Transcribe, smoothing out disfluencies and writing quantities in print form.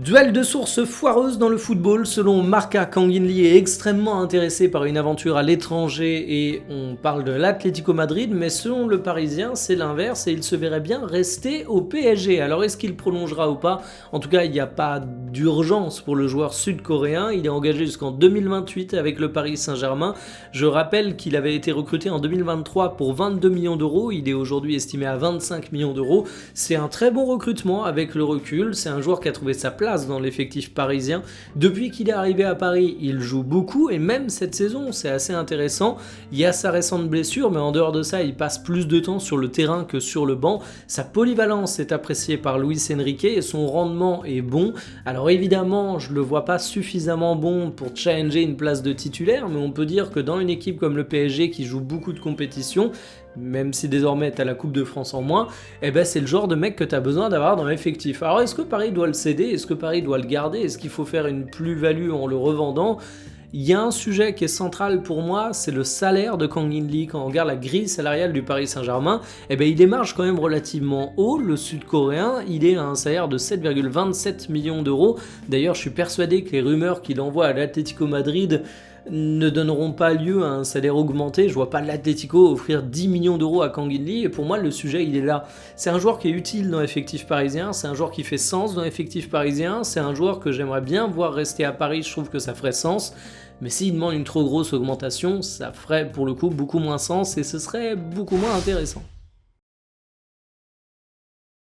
Duel de sources foireuses dans le football. Selon Marca, Kang In Lee est extrêmement intéressé par une aventure à l'étranger et on parle de l'Atlético Madrid, mais selon le Parisien, c'est l'inverse et il se verrait bien rester au PSG. Alors est-ce qu'il prolongera ou pas? En tout cas, il n'y a pas d'urgence pour le joueur sud-coréen. Il est engagé jusqu'en 2028 avec le Paris Saint-Germain. Je rappelle qu'il avait été recruté en 2023 pour 22 millions d'euros. Il est aujourd'hui estimé à 25 millions d'euros. C'est un très bon recrutement avec le recul. C'est un joueur qui a trouvé sa place dans l'effectif parisien. Depuis qu'il est arrivé à Paris, il joue beaucoup et même cette saison, c'est assez intéressant. Il y a sa récente blessure, mais en dehors de ça, il passe plus de temps sur le terrain que sur le banc. Sa polyvalence est appréciée par Luis Enrique et son rendement est bon. Alors évidemment, je le vois pas suffisamment bon pour challenger une place de titulaire, mais on peut dire que dans une équipe comme le PSG qui joue beaucoup de compétitions, même si désormais tu as la Coupe de France en moins, eh ben c'est le genre de mec que tu as besoin d'avoir dans l'effectif. Alors est-ce que Paris doit le céder? Est-ce que Paris doit le garder? Est-ce qu'il faut faire une plus-value en le revendant? Il y a un sujet qui est central pour moi, c'est le salaire de Kang In Lee. Quand on regarde la grille salariale du Paris Saint-Germain, eh ben il démarche quand même relativement haut. Le sud-coréen, il est à un salaire de 7,27 millions d'euros. D'ailleurs, je suis persuadé que les rumeurs qu'il envoie à l'Atlético Madrid ne donneront pas lieu à un salaire augmenté. Je vois pas l'Atlético offrir 10 millions d'euros à Kang In Lee, et pour moi le sujet il est là. C'est un joueur qui est utile dans l'effectif parisien, c'est un joueur qui fait sens dans l'effectif parisien, c'est un joueur que j'aimerais bien voir rester à Paris, je trouve que ça ferait sens, mais s'il demande une trop grosse augmentation, ça ferait pour le coup beaucoup moins sens et ce serait beaucoup moins intéressant.